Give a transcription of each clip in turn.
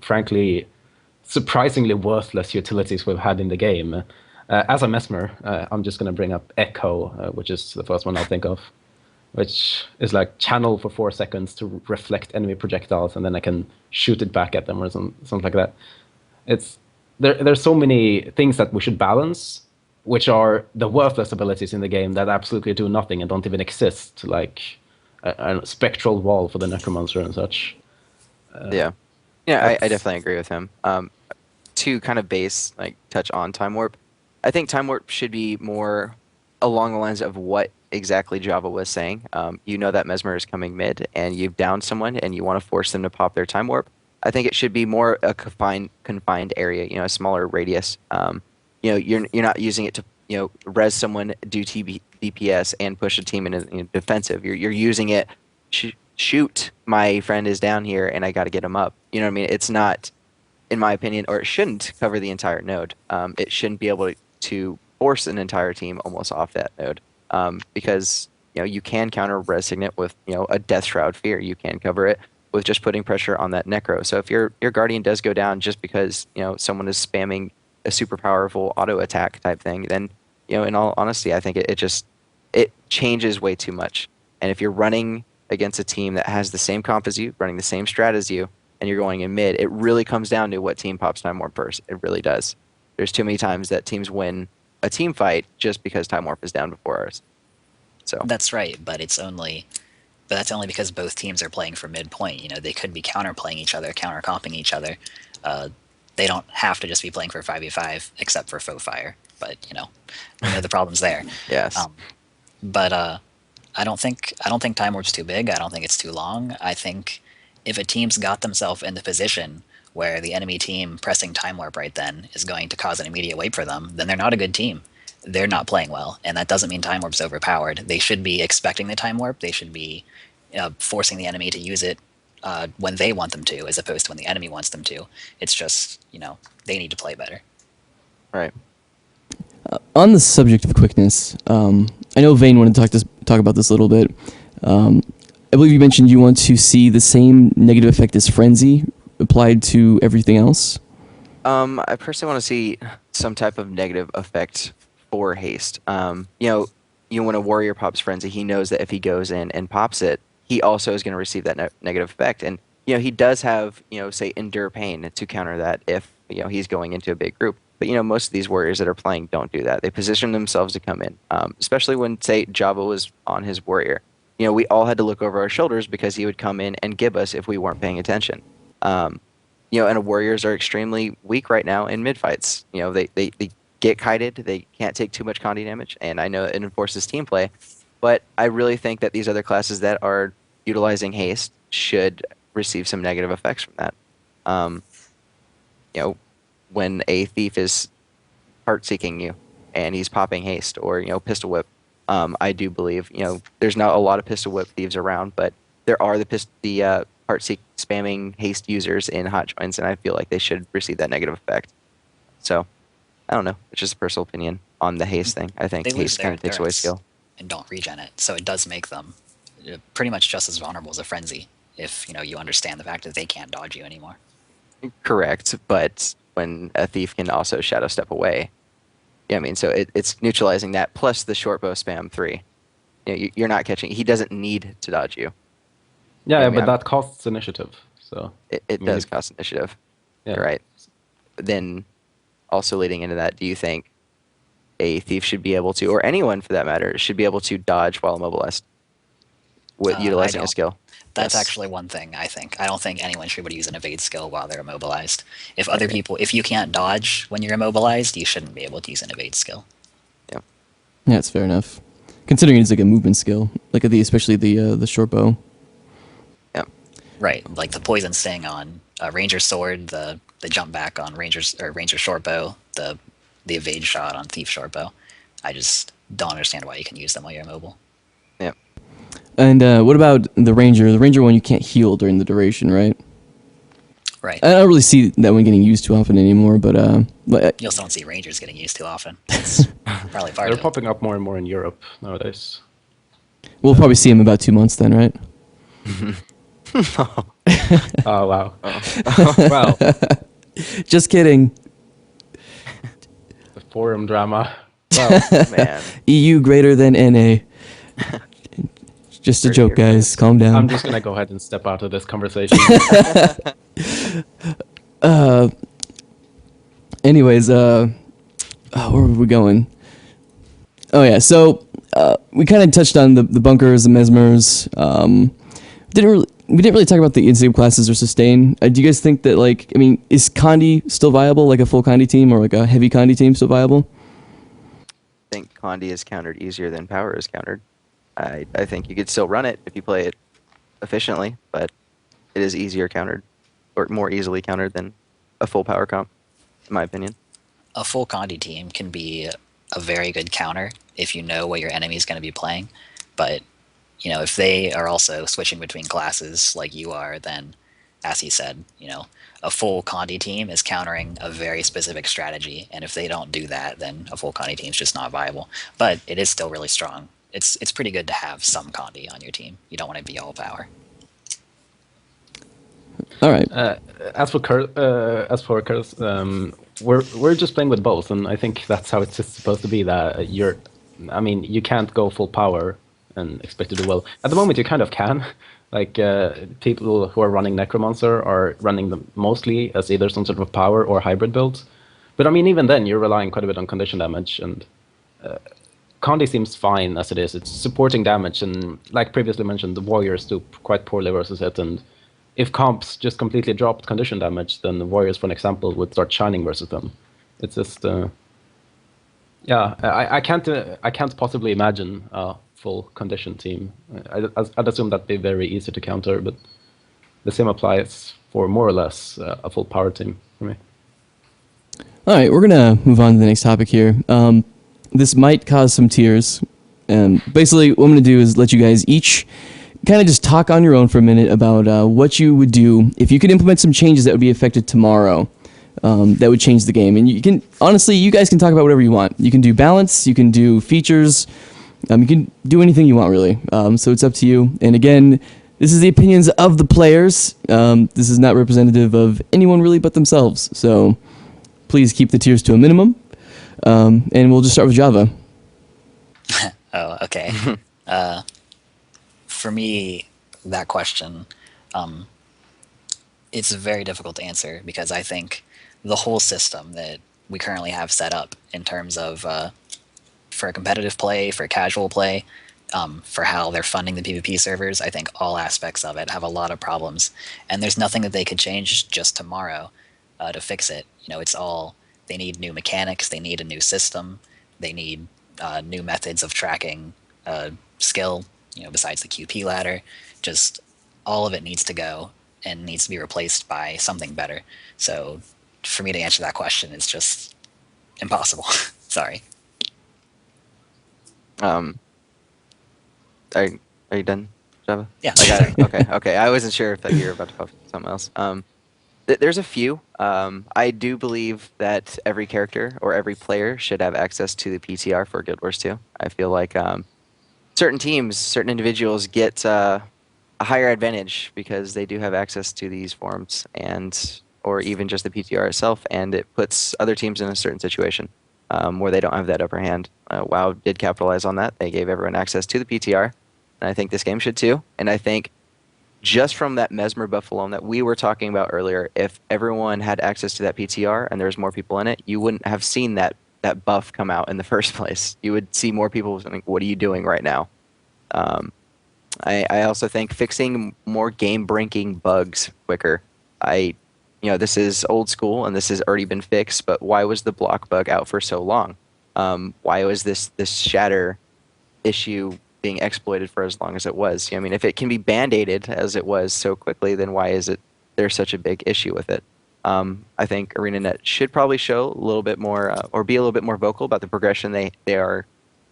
frankly, surprisingly worthless utilities we've had in the game. As a mesmer, I'm just going to bring up Echo, which is the first one I'll think of, which is like channel for 4 seconds to reflect enemy projectiles, and then I can shoot it back at them or something like that. It's there's so many things that we should balance, which are the worthless abilities in the game that absolutely do nothing and don't even exist, like a spectral wall for the necromancer and such. Yeah. Yeah, I That's definitely agree with him. To kind of touch on Time Warp, I think Time Warp should be more along the lines of what exactly Java was saying. You know that Mesmer is coming mid, and you've downed someone, and you want to force them to pop their Time Warp. I think it should be more a confined area, a smaller radius. You're not using it to res someone, do DPS, and push a team in defensive. You're using it. Shoot, my friend is down here, and I got to get him up. You know what I mean? It's not, in my opinion, or it shouldn't cover the entire node. It shouldn't be able to force an entire team almost off that node, because you can counter Res Signet with a Death Shroud Fear. You can cover it with just putting pressure on that Necro. So if your Guardian does go down just because someone is spamming a super powerful auto attack type thing, then in all honesty, I think it changes way too much. And if you're running against a team that has the same comp as you, running the same strat as you, and you're going in mid, it really comes down to what team pops Time Warp first. It really does. There's too many times that teams win a team fight just because Time Warp is down before ours. So That's right, but that's only because both teams are playing for midpoint. They could be counterplaying each other, counter-comping each other. They don't have to just be playing for 5v5, except for Faux Fire. But we know the problems there. yes, But I don't think Time Warp's too big. I don't think it's too long. I think if a team's got themselves in the position where the enemy team pressing Time Warp right then is going to cause an immediate wipe for them, then they're not a good team. They're not playing well, and that doesn't mean Time Warp's overpowered. They should be expecting the Time Warp. They should be forcing the enemy to use it when they want them to, as opposed to when the enemy wants them to. It's just, they need to play better. right. On the subject of quickness, I know Vane wanted to talk about this a little bit. I believe you mentioned you want to see the same negative effect as Frenzy applied to everything else. I personally want to see some type of negative effect for haste. When a warrior pops Frenzy, he knows that if he goes in and pops it, he also is going to receive that negative effect. And he does have say Endure Pain to counter that if he's going into a big group. But most of these warriors that are playing don't do that. They position themselves to come in, especially when say Java was on his warrior. We all had to look over our shoulders because he would come in and give us if we weren't paying attention. And warriors are extremely weak right now in mid fights. They get kited, they can't take too much Condi damage, and I know it enforces team play. But I really think that these other classes that are utilizing haste should receive some negative effects from that. When a thief is heart seeking you and he's popping haste or pistol whip, I do believe there's not a lot of pistol whip thieves around, but there are the heart seek spamming haste users in hot joins, and I feel like they should receive that negative effect. So I don't know, it's just a personal opinion on the haste thing. I think They lose haste kind of takes away skill. and don't regen it, so it does make them pretty much just as vulnerable as a Frenzy if you understand the fact that they can't dodge you anymore. Correct, but when a thief can also shadow step away, so it's neutralizing that plus the short bow spam 3. You're not catching. He doesn't need to dodge you. Yeah, but that costs initiative. So it does cost initiative. Yeah. You're right. Then also leading into that, do you think a thief should be able to, or anyone for that matter, should be able to dodge while immobilized with utilizing a skill? That's Yes. actually one thing I think. I don't think anyone should be able to use an evade skill while they're immobilized. If you can't dodge when you're immobilized, you shouldn't be able to use an evade skill. Yeah. Yeah, that's fair enough. Considering it's like a movement skill, like especially the short bow. Yeah. Right, like the poison sting on Ranger Sword, the jump back on Ranger Short Bow, the evade shot on Thief Short Bow. I just don't understand why you can use them while you're immobile. Yeah. And what about the Ranger? The Ranger one you can't heal during the duration, right? Right. I don't really see that one getting used too often anymore, but You also don't see Rangers getting used too often. It's probably part They're of it. popping up more and more in Europe nowadays. we'll probably see him in about 2 months then, right? Oh wow. Oh. Well, Just kidding. the forum drama. Well, Man. EU greater than NA. Just a Heard it joke, here guys. first. Calm down. I'm just gonna go ahead and step out of this conversation. Anyways, where were we going? Oh yeah, so we kind of touched on the bunkers, the mesmers. We didn't really talk about the in-save classes or sustain. Do you guys think that, like, I mean, is Condi still viable, like a full Condi team or like a heavy Condi team still viable? I think Condi is countered easier than Power is countered. I think you could still run it if you play it efficiently, but it is easier countered, or more easily countered than a full Power comp, in my opinion. A full Condi team can be a very good counter if you know what your enemy is going to be playing. But, you know, if they are also switching between classes like you are, then, as he said, you know, a full Condi team is countering a very specific strategy. And if they don't do that, then a full Condi team is just not viable. But it is still really strong. It's pretty good to have some Condi on your team. You don't want to be all power. All right. As for Curse, we're just playing with both, and I think that's how it's supposed to be. That I mean, you can't go full power and expect to do well. At the moment, you kind of can. Like people who are running Necromancer are running them mostly as either some sort of power or hybrid builds. But I mean, even then, you're relying quite a bit on condition damage, and Condi seems fine as it is. It's supporting damage, and like previously mentioned, the warriors do quite poorly versus it. And if comps just completely dropped condition damage, then the warriors, for an example, would start shining versus them. It's just, yeah, I can't possibly imagine a full condition team. I'd assume that'd be very easy to counter, but the same applies for more or less a full power team for me. All right, we're gonna move on to the next topic here. This might cause some tears. Basically, what I'm gonna do is let you guys each kind of just talk on your own for a minute about what you would do if you could implement some changes that would be effective tomorrow. That would change the game. And you can, honestly, you guys can talk about whatever you want. You can do balance, you can do features, you can do anything you want, really. So it's up to you. And again, this is the opinions of the players. This is not representative of anyone really but themselves. So please keep the tears to a minimum. And we'll just start with Java. Oh, okay. For me, that question, it's very difficult to answer because I think the whole system that we currently have set up in terms of for competitive play, for casual play, for how they're funding the PvP servers, I think all aspects of it have a lot of problems. And there's nothing that they could change just tomorrow to fix it. You know, it's all, they need new mechanics, they need a new system, they need new methods of tracking skill, you know, besides the QP ladder. Just all of it needs to go and needs to be replaced by something better. So for me to answer that question is just impossible. Sorry. Are you done, Java? Yeah. I got it. Okay. I wasn't sure if you were about to talk something else. There's a few. I do believe that every character or every player should have access to the PTR for Guild Wars 2. I feel like certain teams, certain individuals get a higher advantage because they do have access to these forums and or even just the PTR itself, and it puts other teams in a certain situation where they don't have that upper hand. WoW did capitalize on that. They gave everyone access to the PTR, and I think this game should too. And I think just from that Mesmer buff alone that we were talking about earlier, if everyone had access to that PTR and there was more people in it, you wouldn't have seen that buff come out in the first place. You would see more people saying, "What are you doing right now?" I also think fixing more game-breaking bugs quicker. This is old school and this has already been fixed, but why was the block bug out for so long? Why was this shatter issue being exploited for as long as it was? I mean, if it can be band-aided as it was so quickly, then why is it there's such a big issue with it? I think ArenaNet should probably show a little bit more or be a little bit more vocal about the progression they are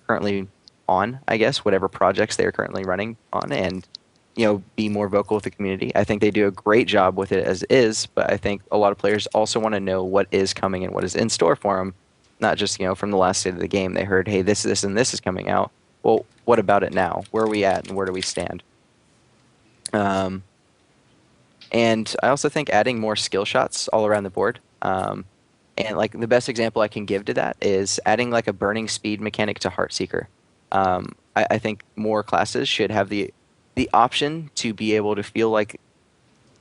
currently on, I guess, whatever projects they're currently running on, and be more vocal with the community. I think they do a great job with it as is, but I think a lot of players also want to know what is coming and what is in store for them, not just from the last state of the game they heard, hey, this, and this is coming out. Well, what about it now? Where are we at and where do we stand? And I also think adding more skill shots all around the board. And like the best example I can give to that is adding like a burning speed mechanic to Heartseeker. I think more classes should have the option to be able to feel like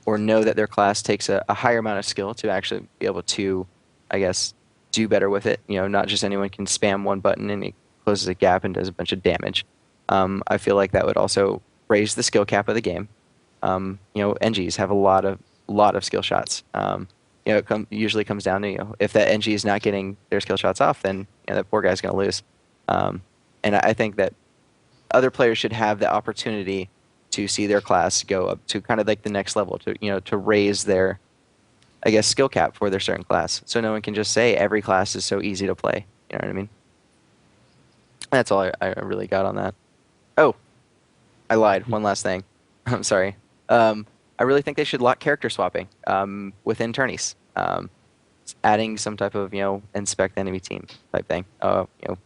or know that their class takes a higher amount of skill to actually be able to, I guess, do better with it. You know, not just anyone can spam one button and it closes a gap and does a bunch of damage. I feel like that would also raise the skill cap of the game. You know, NGs have a lot of skill shots. You know, usually comes down to, you know, if that NG is not getting their skill shots off, then, you know, that poor guy's going to lose. And I think that other players should have the opportunity to see their class go up to kind of like the next level, to, you know, to raise their, I guess, skill cap for their certain class. So no one can just say every class is so easy to play. You know what I mean? That's all I really got on that. Oh, I lied. One last thing. I'm sorry. I really think they should lock character swapping within tourneys. Adding some type of, you know, inspect enemy team type thing. You know,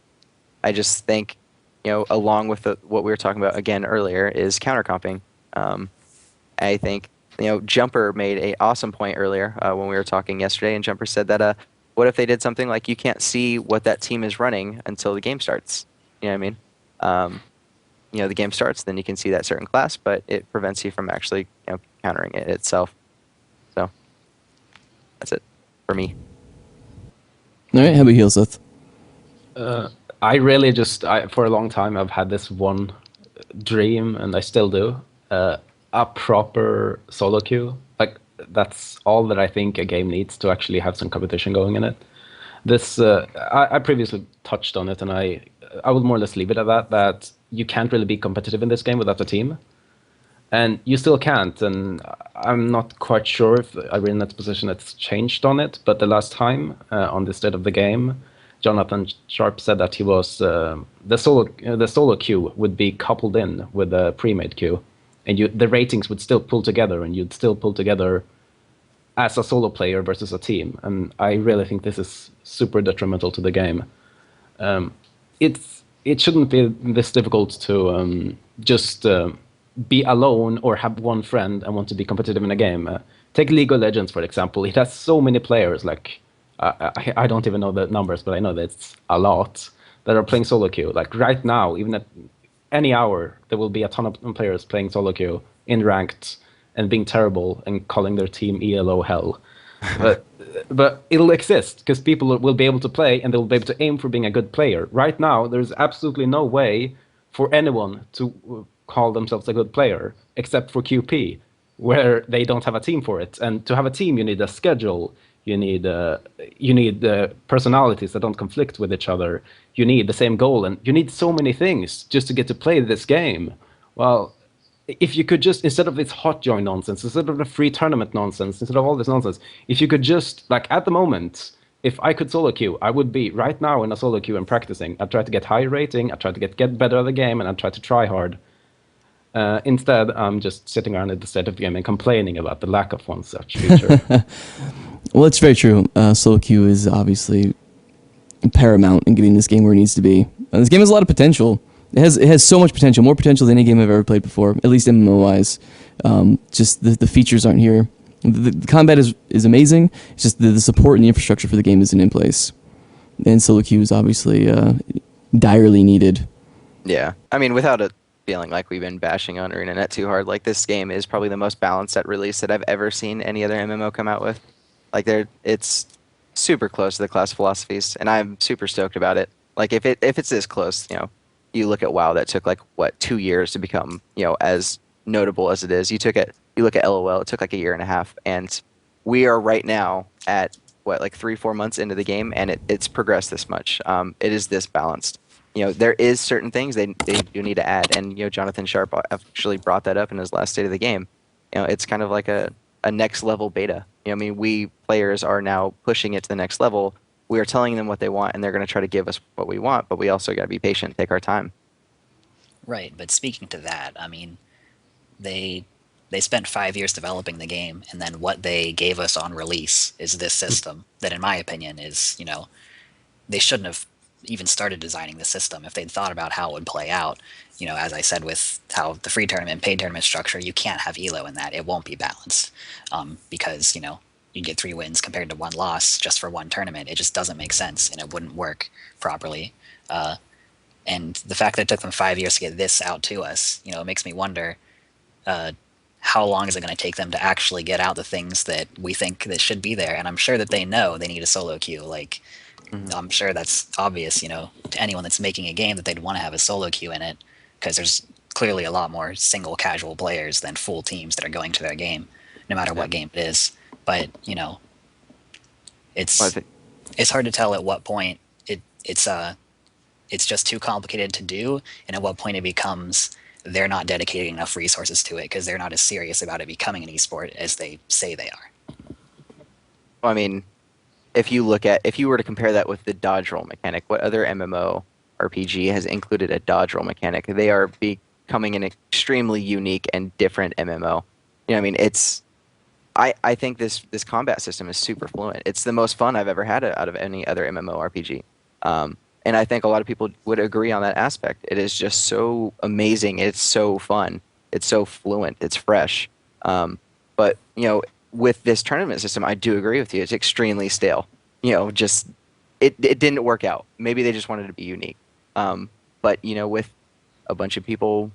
I just think, you know, along with what we were talking about again earlier is countercomping. I think, you know, Jumper made an awesome point earlier when we were talking yesterday, and Jumper said that what if they did something like you can't see what that team is running until the game starts? You know what I mean? You know, the game starts, then you can see that certain class, but it prevents you from actually, you know, countering it itself. So that's it for me. All right, how about Helseth? I really for a long time, I've had this one dream, and I still do. A proper solo queue. Like, that's all that I think a game needs to actually have some competition going in it. I previously touched on it, and I will more or less leave it at that. That you can't really be competitive in this game without a team, and you still can't. And I'm not quite sure if Arena's position has changed on it. But the last time on the state of the game, Jonathan Sharp said that he was the solo queue would be coupled in with the pre-made queue, and the ratings would still pull together, and you'd still pull together as a solo player versus a team. And I really think this is super detrimental to the game. It shouldn't be this difficult to just be alone or have one friend and want to be competitive in a game. Take League of Legends, for example. It has so many players. Like, I don't even know the numbers, but I know that it's a lot that are playing solo queue. Like right now, even at any hour, there will be a ton of players playing solo queue in ranked and being terrible and calling their team ELO hell. But but it'll exist because people will be able to play and they'll be able to aim for being a good player. Right now, there's absolutely no way for anyone to call themselves a good player except for QP, where they don't have a team for it. And to have a team, you need a schedule. You need personalities that don't conflict with each other. You need the same goal, and you need so many things just to get to play this game. Well, if you could just, instead of this hot join nonsense, instead of the free tournament nonsense, instead of all this nonsense, if you could just, like at the moment, if I could solo queue, I would be right now in a solo queue and practicing. I'd try to get high rating, I'd try to get better at the game, and I'd try to try hard. Instead, I'm just sitting around at the state of the game and complaining about the lack of one such feature. Well, it's very true. Solo queue is obviously paramount in getting this game where it needs to be. This game has a lot of potential. It has so much potential, more potential than any game I've ever played before, at least MMO-wise. Just the features aren't here. The combat is amazing. It's just the support and the infrastructure for the game isn't in place. And solo queue is obviously direly needed. Yeah. I mean, without it feeling like we've been bashing on ArenaNet too hard, like this game is probably the most balanced at release that I've ever seen any other MMO come out with. Like it's super close to the class philosophies, and I'm super stoked about it. Like if it's this close, you know, you look at WoW that took like what 2 years to become, you know, as notable as it is. You look at LOL, it took like a year and a half, and we are right now at what, like 3-4 months into the game, and it's progressed this much. It is this balanced. You know, there is certain things they do need to add, and you know, Jonathan Sharp actually brought that up in his last state of the game. You know, it's kind of like a next level beta. You know, I mean, we players are now pushing it to the next level. We are telling them what they want, and they're going to try to give us what we want, but we also got to be patient, take our time. Right, but speaking to that, I mean, they spent 5 years developing the game, and then what they gave us on release is this system that, in my opinion, is, you know, they shouldn't have even started designing the system, if they'd thought about how it would play out, as I said, with how the free tournament and paid tournament structure, you can't have elo in that. It won't be balanced, because you get 3 wins compared to 1 loss just for one tournament. It just doesn't make sense, and it wouldn't work properly. And the fact that it took them 5 years to get this out to us, it makes me wonder, how long is it going to take them to actually get out the things that we think that should be there? And I'm sure that they know they need a solo queue. Like, I'm sure that's obvious, to anyone that's making a game, that they'd want to have a solo queue in it, because there's clearly a lot more single casual players than full teams that are going to their game, no matter what game it is. But it's it's hard to tell at what point it's just too complicated to do, and at what point it becomes they're not dedicating enough resources to it because they're not as serious about it becoming an esport as they say they are. Well, I mean, if you were to compare that with the dodge roll mechanic, what other MMO RPG has included a dodge roll mechanic? They are becoming an extremely unique and different MMO. I mean, I think this combat system is super fluent. It's the most fun I've ever had out of any other MMORPG. And I think a lot of people would agree on that aspect. It is just so amazing. It's so fun. It's so fluent. It's fresh. But, with this tournament system, I do agree with you. It's extremely stale. Just it didn't work out. Maybe they just wanted to be unique. But, with a bunch of people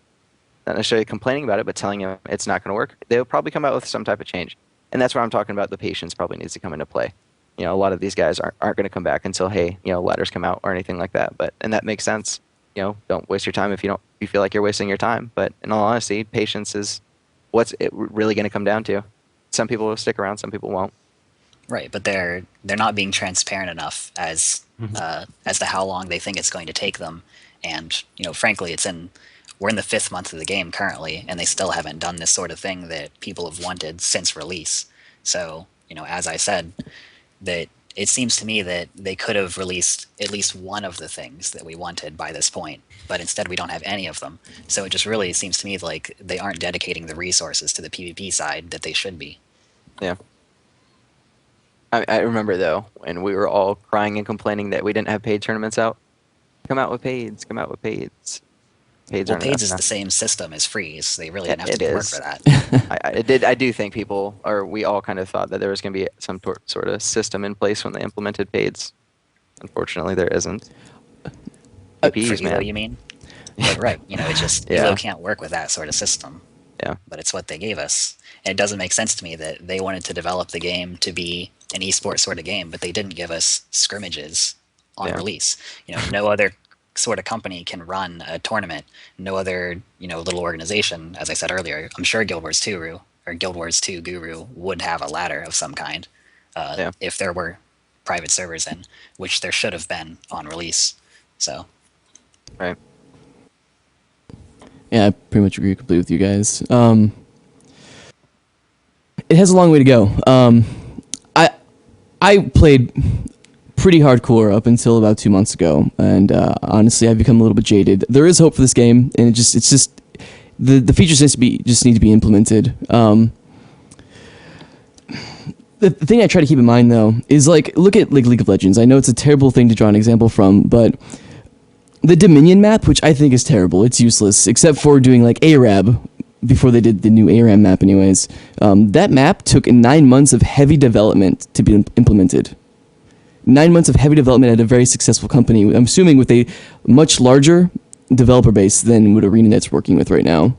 not necessarily complaining about it, but telling them it's not going to work, they'll probably come out with some type of change. And that's where I'm talking about the patience probably needs to come into play. A lot of these guys aren't going to come back until, hey, ladders come out or anything like that. And that makes sense. Don't waste your time if you feel like you're wasting your time. But in all honesty, patience is what's it really going to come down to. Some people will stick around, some people won't. Right, but they're not being transparent enough as to how long they think it's going to take them. And frankly, we're in the 5th month of the game currently, and they still haven't done this sort of thing that people have wanted since release. So as I said, that it seems to me that they could have released at least one of the things that we wanted by this point, but instead we don't have any of them. So it just really seems to me like they aren't dedicating the resources to the PvP side that they should be. Yeah. I remember, though, when we were all crying and complaining that we didn't have paid tournaments out. Come out with paids. Come out with paids. Well, Paids is the same system as Freeze. They really didn't have to do work for that. I do think we all kind of thought that there was going to be some sort of system in place when they implemented Paids. Unfortunately, there isn't. For Elo, you mean? But right, it's just Elo can't work with that sort of system. Yeah. But it's what they gave us. And it doesn't make sense to me that they wanted to develop the game to be an esports sort of game, but they didn't give us scrimmages on release. No other sort of company can run a tournament. No other, little organization, as I said earlier. I'm sure Guild Wars 2 Guru would have a ladder of some kind if there were private servers in, which there should have been on release. So, right. Yeah, I pretty much agree completely with you guys. It has a long way to go. I played pretty hardcore up until about 2 months ago, and honestly, I've become a little bit jaded. There is hope for this game, and it's just the features just need to be implemented. The thing I try to keep in mind though is look at League of Legends. I know it's a terrible thing to draw an example from, but the Dominion map, which I think is terrible, it's useless except for doing Arab before they did the new ARAM map. Anyways, that map took 9 months of heavy development to be implemented. 9 months of heavy development at a very successful company, I'm assuming with a much larger developer base than what ArenaNet's working with right now.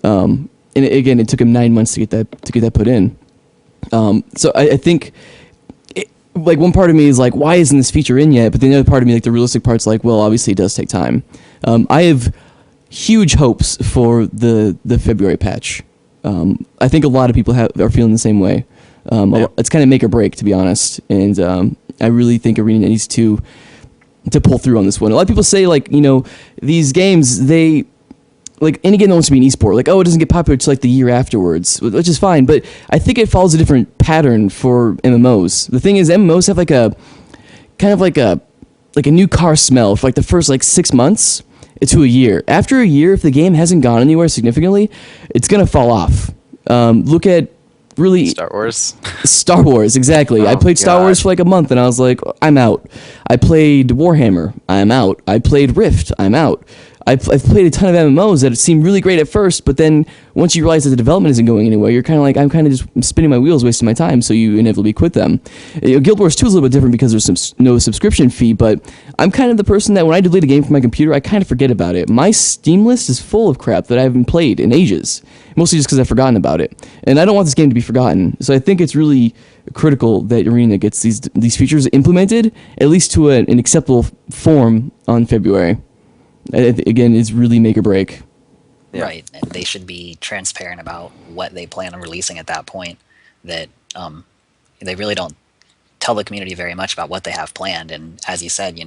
And again, it took him 9 months to get that put in. So I think, one part of me is why isn't this feature in yet? But the other part of me, the realistic part's well, obviously it does take time. I have huge hopes for the February patch. I think a lot of people are feeling the same way. It's kind of make or break, to be honest, and I really think Arena needs to pull through on this one. A lot of people say these games, they any game that wants to be an esport, it doesn't get popular until the year afterwards, which is fine, but I think it follows a different pattern for MMOs. The thing is, MMOs have a new car smell for the first 6 months to a year. After a year, if the game hasn't gone anywhere significantly, it's gonna fall off. Look at really Star Wars. Star Wars, exactly. I Oh, played Star Wars God. for like a month, and I was like, I'm out. I played Warhammer, I'm out. I played Rift, I'm out. I've played a ton of MMOs that seem really great at first, but then once you realize that the development isn't going anywhere, you're kind of like, I'm kind of just spinning my wheels, wasting my time, so you inevitably quit them. Guild Wars 2 is a little bit different because there's no subscription fee, but I'm kind of the person that when I delete a game from my computer, I kind of forget about it. My Steam list is full of crap that I haven't played in ages, mostly just because I've forgotten about it. And I don't want this game to be forgotten, so I think it's really critical that Arena gets these features implemented, at least to an acceptable form on February. Again, it's really make or break. Yeah. Right, and they should be transparent about what they plan on releasing at that point. That they really don't tell the community very much about what they have planned. And as you said,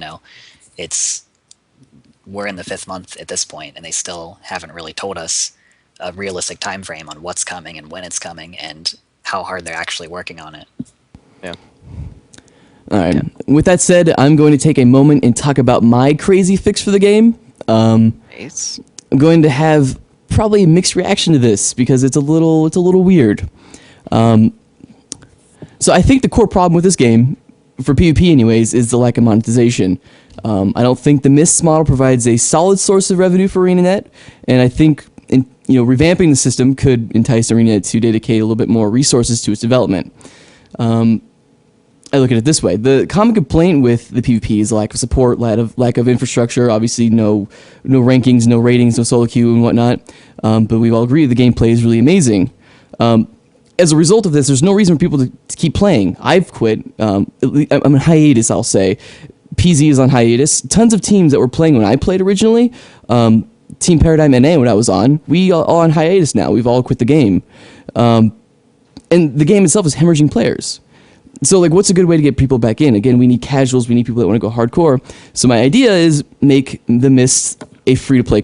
we're in the 5th month at this point, and they still haven't really told us a realistic time frame on what's coming and when it's coming and how hard they're actually working on it. Yeah. All right. With that said, I'm going to take a moment and talk about my crazy fix for the game. Nice. I'm going to have probably a mixed reaction to this because it's a little weird. So I think the core problem with this game, for PvP anyways, is the lack of monetization. I don't think the Mists model provides a solid source of revenue for ArenaNet, and I think revamping the system could entice ArenaNet to dedicate a little bit more resources to its development. I look at it this way. The common complaint with the PvP is lack of support, lack of infrastructure, obviously no rankings, no ratings, no solo queue and whatnot. But we all agree the gameplay is really amazing. As a result of this, there's no reason for people to keep playing. I've quit. I'm on hiatus, I'll say. PZ is on hiatus. Tons of teams that were playing when I played originally, Team Paradigm NA when I was on, we all on hiatus now. We've all quit the game. And the game itself is hemorrhaging players. So, what's a good way to get people back in? Again, we need casuals. We need people that want to go hardcore. So, my idea is make the Mist a free-to-play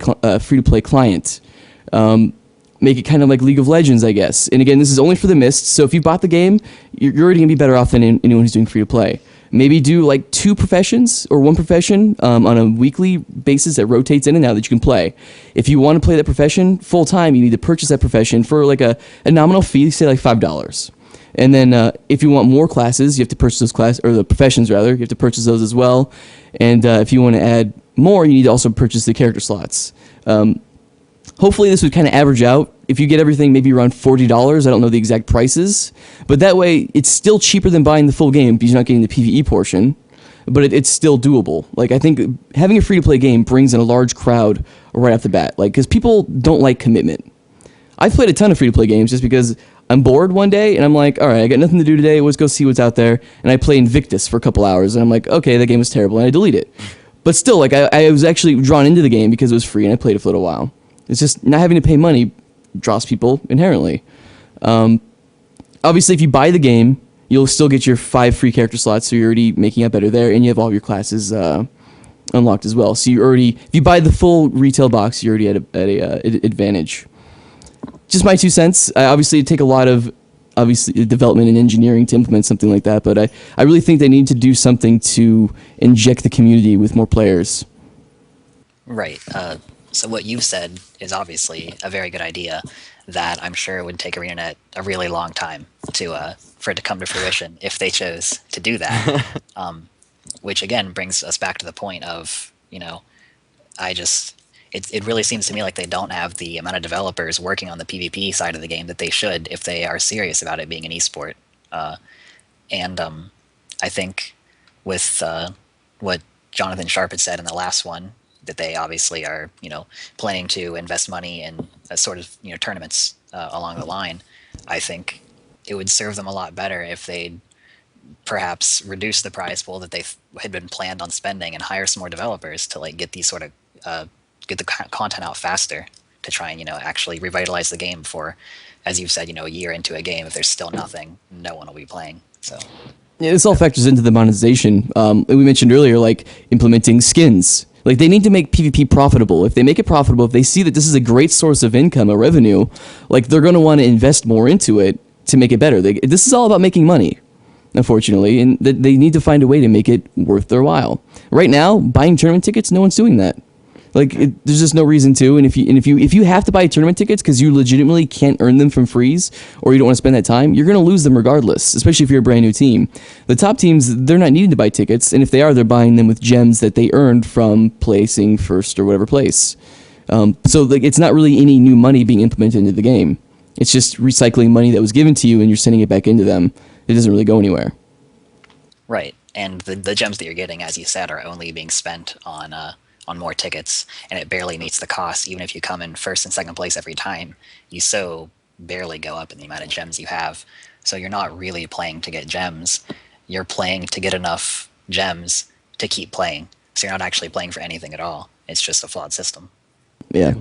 client. Make it kind of like League of Legends, I guess. And again, this is only for the Mist. So, if you bought the game, you're already going to be better off than anyone who's doing free-to-play. Maybe do 2 professions or 1 profession on a weekly basis that rotates in and out that you can play. If you want to play that profession full-time, you need to purchase that profession for a nominal fee, say $5. And then if you want more classes, you have to purchase those classes, or the professions rather, you have to purchase those as well. And if you want to add more, you need to also purchase the character slots. Hopefully this would kind of average out. If you get everything maybe around $40, I don't know the exact prices, but that way it's still cheaper than buying the full game because you're not getting the PvE portion, but it's still doable. I think having a free-to-play game brings in a large crowd right off the bat, because people don't like commitment. I've played a ton of free-to-play games just because I'm bored one day, and I'm like, all right, I got nothing to do today, let's go see what's out there, and I play Invictus for a couple hours, and I'm like, okay, that game was terrible, and I delete it. But still, I was actually drawn into the game because it was free, and I played it for a little while. It's just not having to pay money draws people inherently. Obviously, if you buy the game, you'll still get your 5 free character slots, so you're already making up better there, and you have all of your classes unlocked as well. So if you buy the full retail box, you're already at a advantage. Just my 2 cents. Obviously, it'd take a lot of development and engineering to implement something like that, but I really think they need to do something to inject the community with more players. Right. So what you've said is obviously a very good idea that I'm sure would take ArenaNet a really long time for it to come to fruition if they chose to do that. Which again brings us back to the point of, it really seems to me like they don't have the amount of developers working on the PvP side of the game that they should if they are serious about it being an esport. And I think with what Jonathan Sharp had said in the last one, that they obviously are, planning to invest money in a sort of, tournaments along the line. I think it would serve them a lot better if they'd perhaps reduce the prize pool that they had been planned on spending and hire some more developers to get these sort of get the content out faster to try and actually revitalize the game before, as you've said, a year into a game, if there's still nothing, no one will be playing. So. Yeah, this all factors into the monetization. We mentioned earlier, implementing skins. They need to make PvP profitable. If they make it profitable, if they see that this is a great source of income or revenue, they're going to want to invest more into it to make it better. This is all about making money, unfortunately, and they need to find a way to make it worth their while. Right now, buying tournament tickets, no one's doing that. Like, there's just no reason to. And if you have to buy tournament tickets because you legitimately can't earn them from freeze, or you don't want to spend that time, you're going to lose them regardless. Especially if you're a brand new team. The top teams, they're not needing to buy tickets, and if they are, they're buying them with gems that they earned from placing first or whatever place. So like, it's not really any new money being implemented into the game. It's just recycling money that was given to you, and you're sending it back into them. It doesn't really go anywhere. Right, and the gems that you're getting, as you said, are only being spent on more tickets, and it barely meets the cost. Even if you come in first and second place every time, you so barely go up in the amount of gems you have. So you're not really playing to get gems. You're playing to get enough gems to keep playing. So you're not actually playing for anything at all. It's just a flawed system. Yeah,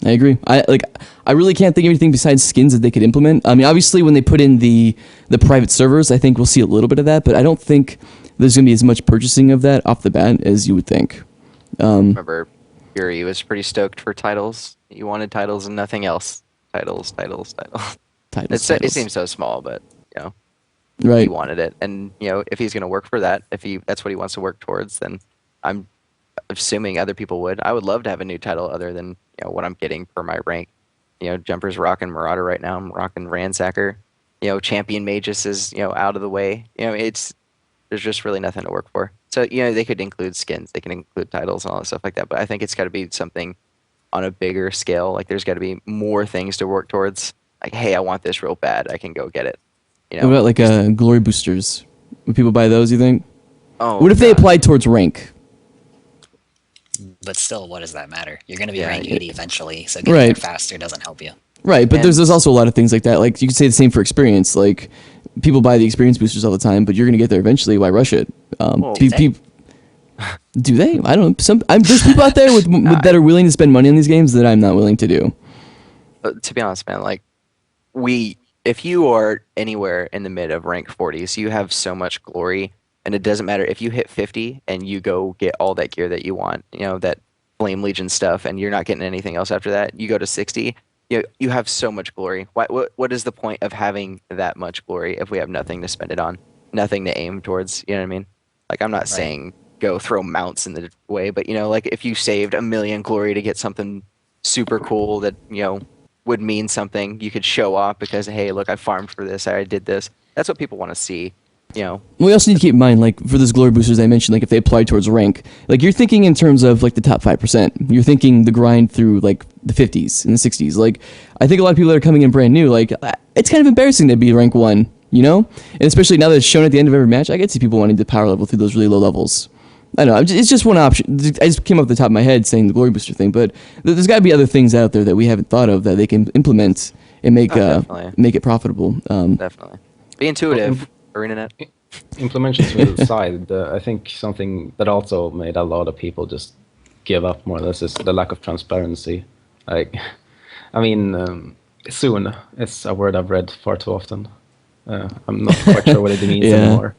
I agree. I really can't think of anything besides skins that they could implement. I mean, obviously, when they put in the private servers, I think we'll see a little bit of that, but I don't think there's going to be as much purchasing of that off the bat as you would think. Remember, Yuri was pretty stoked for titles. He wanted titles and nothing else. Titles. It seems so small, but Right. he wanted it, and if he's going to work for that, that's what he wants to work towards, then I'm assuming other people would. I would love to have a new title other than what I'm getting for my rank. Jumper's rocking Marauder right now. I'm rocking Ransacker. Champion Magus is out of the way. There's just really nothing to work for. So they could include skins, they can include titles and all that stuff like that. But I think it's got to be something on a bigger scale. Like there's got to be more things to work towards. Like, hey, I want this real bad. I can go get it. What about like glory boosters? Would people buy those? You think? Oh, What if they applied towards rank? But still, what does that matter? You're going to be Yeah, rank it- 80 eventually, so getting Right. there faster doesn't help you. Right, but And- there's also a lot of things like that. Like you could say the same for experience. Like people buy the experience boosters all the time, but you're going to get there eventually. Why rush it? Well, do they? Do they? I don't know. There's people out there with that are willing to spend money on these games that I'm not willing to do. to be honest, man, like if you are anywhere in the mid of rank 40s, you have so much glory, and it doesn't matter if you hit 50 and you go get all that gear that you want, that Flame Legion stuff, and you're not getting anything else after that. You go to 60, you have so much glory. What is the point of having that much glory if we have nothing to spend it on, nothing to aim towards? You know what I mean? Like, I'm not saying go throw mounts in the way, but like if you saved 1,000,000 glory to get something super cool that would mean something, you could show off because, hey, look, I farmed for this, I did this. That's what people want to see. We also need to keep in mind, like, for those glory boosters I mentioned, like, if they apply towards rank, like, you're thinking in terms of, like, the top 5%. You're thinking the grind through, like, the 50s and the 60s. Like, I think a lot of people that are coming in brand new, like, it's kind of embarrassing to be rank 1, And especially now that it's shown at the end of every match, I could see people wanting to power level through those really low levels. I don't know, it's just one option. I just came off the top of my head saying the glory booster thing, but there's got to be other things out there that we haven't thought of that they can implement and make it profitable. Definitely. Be intuitive, ArenaNet. Implementations aside, I think something that also made a lot of people just give up more or less is the lack of transparency. Like, I mean, soon it's a word I've read far too often. I'm not quite sure what it means anymore.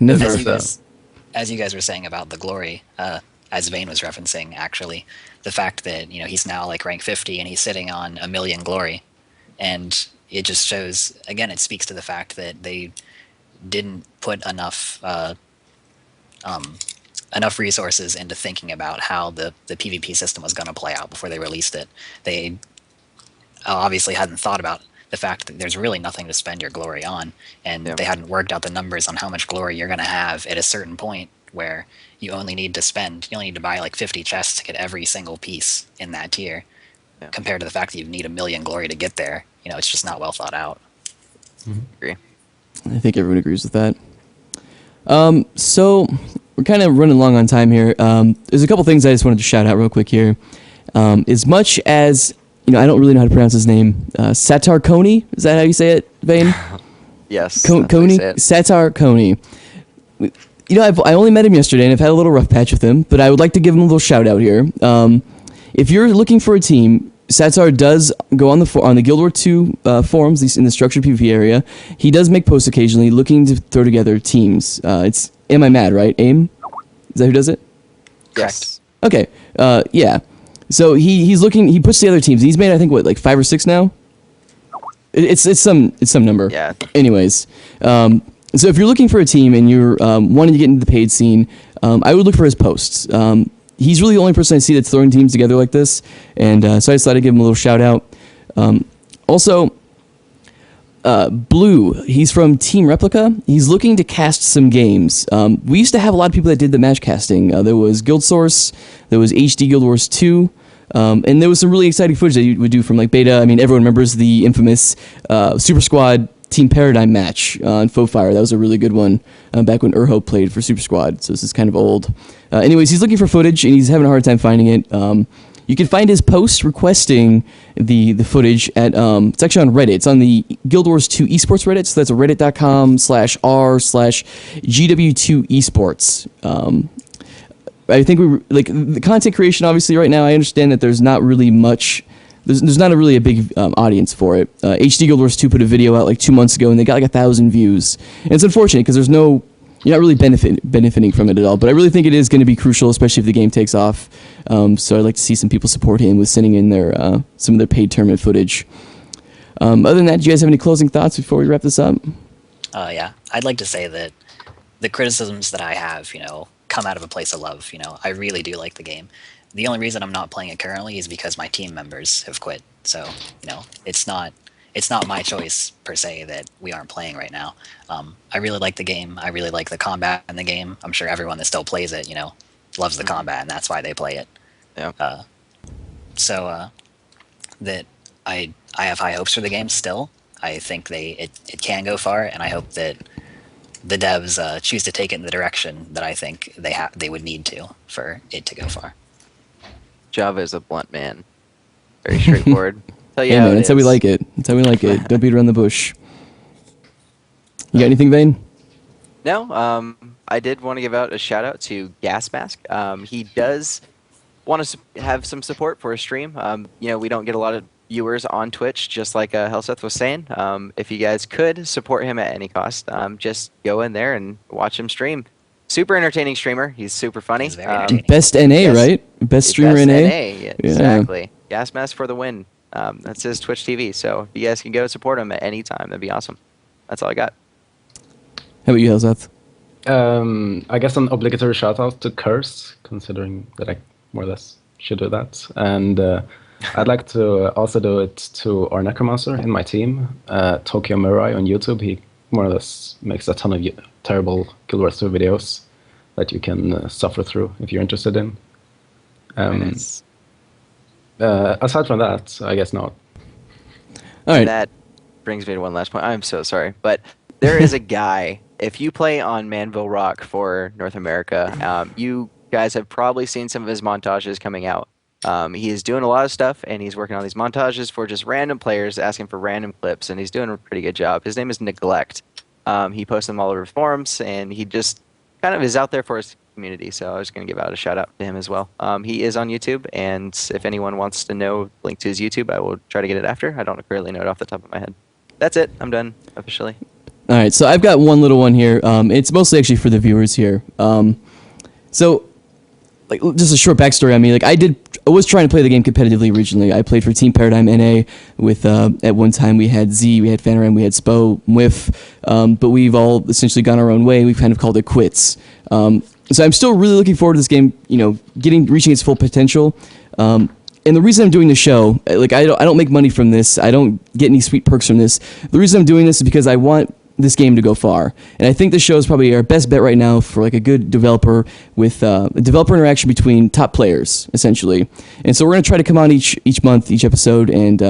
Never. As you guys were saying about the glory, as Vane was referencing, actually, the fact that he's now like rank 50 and he's sitting on 1,000,000 glory, and it just shows, again, it speaks to the fact that they didn't put enough resources into thinking about how the PvP system was going to play out before they released it. They obviously hadn't thought about the fact that there's really nothing to spend your glory on, and they hadn't worked out the numbers on how much glory you're going to have at a certain point where you only need to buy like 50 chests to get every single piece in that tier, compared to the fact that you need 1,000,000 glory to get there. It's just not well thought out. Agree. I think everyone agrees with that. So we're kind of running long on time here. There's a couple things I just wanted to shout out real quick here. As much as I don't really know how to pronounce his name. Satar Coney, is that how you say it, Vane? Yes. that's Coney, how you say it. Satar Coney. I only met him yesterday, and I've had a little rough patch with him, but I would like to give him a little shout out here. If you're looking for a team, Satar does go on the Guild War 2 forums in the structured PvP area. He does make posts occasionally looking to throw together teams. It's Am I Mad, right? AIM? Is that who does it? Yes. Okay. Yeah. So he's looking. He puts together teams. He's made, I think, what, like 5 or 6 now. It's some number. Yeah. Anyways, so if you're looking for a team and you're wanting to get into the paid scene, I would look for his posts. he's really the only person I see that's throwing teams together like this, and so I just thought I'd give him a little shout out. Also, Blue, he's from Team Replica. He's looking to cast some games. We used to have a lot of people that did the match casting. There was Guild Source, there was HD Guild Wars 2, and there was some really exciting footage that you would do from like beta. I mean, everyone remembers the infamous Super Squad Team Paradigm match on Faux Fire. That was a really good one back when Urho played for Super Squad, so this is kind of old. Anyways, he's looking for footage, and he's having a hard time finding it. You can find his post requesting the footage at, it's actually on Reddit. It's on the Guild Wars 2 esports Reddit, so that's reddit.com/r/GW2esports. I think like the content creation, obviously, right now, I understand that there's not really much, there's not really a big audience for it. HD Guild Wars 2 put a video out like 2 months ago, and they got like 1,000 views. And it's unfortunate, because there's no, you're not really benefiting from it at all. But I really think it is going to be crucial, especially if the game takes off. So I'd like to see some people support him with sending in their some of their paid tournament footage. Other than that, do you guys have any closing thoughts before we wrap this up? Yeah, I'd like to say that the criticisms that I have, come out of a place of love. I really do like the game. The only reason I'm not playing it currently is because my team members have quit. So, it's not my choice per se that we aren't playing right now. I really like the game. I really like the combat in the game. I'm sure everyone that still plays it, loves the combat, and that's why they play it. Yeah. That I have high hopes for the game still. I think it can go far, and I hope that the devs choose to take it in the direction that I think they would need to for it to go far. Java is a blunt man. Very straightforward. Tell you Yeah, how man, it that's how we is. like it. That's how we like it. Don't beat around the bush. You got anything, Vane? No, I did want to give out a shout out to Gas Mask. He does want to have some support for a stream. We don't get a lot of viewers on Twitch, just like Helseth was saying. If you guys could support him at any cost, just go in there and watch him stream. Super entertaining streamer. He's super funny. He's very entertaining. Best NA, Yes. right? Best streamer Best NA? Yeah, exactly. Gas Mask for the win. That's his Twitch TV. So if you guys can go support him at any time, that'd be awesome. That's all I got. How about you, Helseth? I guess an obligatory shout out to Curse, considering that I more or less should do that. And I'd like to also do it to our Necromancer in my team, Tokyo Mirai on YouTube. He more or less makes a ton of terrible Guild Wars 2 videos that you can suffer through if you're interested in. Nice. Aside from that, I guess not. All right. That brings me to one last point. I'm so sorry, but there is a guy. If you play on Manville Rock for North America, you guys have probably seen some of his montages coming out. He is doing a lot of stuff, and he's working on these montages for just random players asking for random clips, and he's doing a pretty good job. His name is Neglect. He posts them all over forums, and he just kind of is out there for his community, so I was going to give out a shout out to him as well. He is on YouTube, and if anyone wants to know link to his YouTube, I will try to get it after. I don't currently know it off the top of my head. That's it. I'm done officially. All right, so I've got one little one here. It's mostly actually for the viewers here. So, like, just a short backstory on me. Like, I was trying to play the game competitively originally. I played for Team Paradigm NA with, at one time we had Z, we had Fanaram, we had Spo, Whiff, but we've all essentially gone our own way. We've kind of called it quits. So I'm still really looking forward to this game, reaching its full potential. And the reason I'm doing the show, like, I don't make money from this. I don't get any sweet perks from this. The reason I'm doing this is because I want this game to go far. And I think this show is probably our best bet right now for like a good developer with a developer interaction between top players, essentially. And so we're going to try to come on each month, each episode, and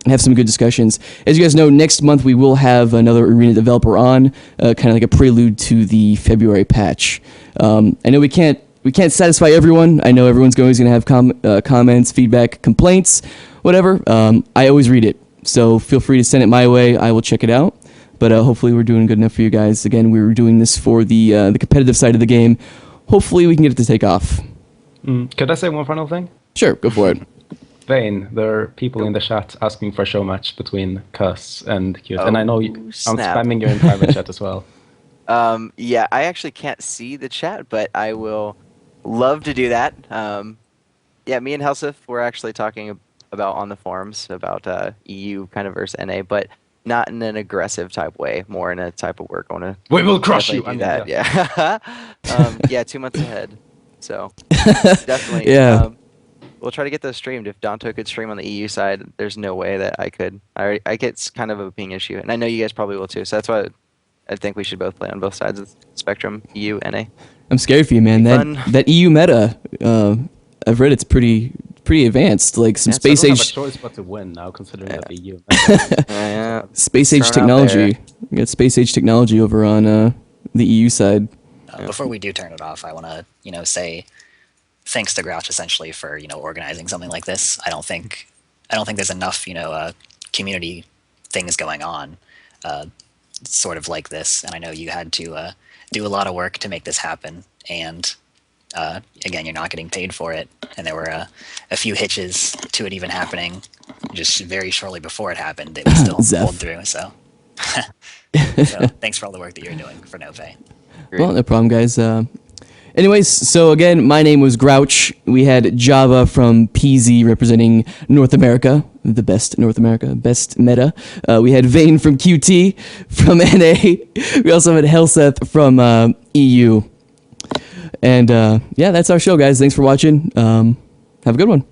have some good discussions. As you guys know, next month we will have another Arena developer on, kind of like a prelude to the February patch. I know we can't satisfy everyone. I know everyone's always going to have comments, feedback, complaints, whatever. I always read it. So feel free to send it my way. I will check it out. But hopefully we're doing good enough for you guys. Again, we were doing this for the competitive side of the game. Hopefully we can get it to take off. Could I say one final thing? Sure, go for it. Vane, there are people in the chat asking for a show match between Cuss and Cute. And I know I'm spamming you in private chat as well. Yeah, I actually can't see the chat, but I will love to do that. Yeah, me and Helseth were actually talking about on the forums about EU kind of versus NA, but not in an aggressive type way, more in a type of work. I want to We will crush you. do that. Yeah. Yeah, 2 months ahead. So definitely, Yeah. we'll try to get those streamed. If Danto could stream on the EU side, there's no way that I could. I get kind of a ping issue, and I know you guys probably will too. So that's why I think we should both play on both sides of the spectrum, EU, NA. I'm scared for you, man. Fun. That EU meta, I've read it's pretty advanced. Like some Yeah, so I space don't have a age choice but to win now, considering that the EU. Yeah. space age Thrown out technology. We got space age technology over on the EU side. Before we do turn it off, I want to, say thanks to Grouch essentially for, organizing something like this. I don't think there's enough, community things going on, sort of like this. And I know you had to do a lot of work to make this happen. And again, you're not getting paid for it. And there were a few hitches to it even happening. Just very shortly before it happened, it was still Zeph. pulled through. So, thanks for all the work that you're doing for no pay. Great. Well, no problem, guys. Anyways, so again, my name was Grouch. We had Java from PZ representing North America, the best North America, best meta. We had Vane from QT from NA. We also had Helseth from EU. And yeah, that's our show, guys. Thanks for watching. Have a good one.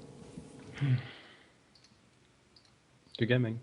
Good gaming.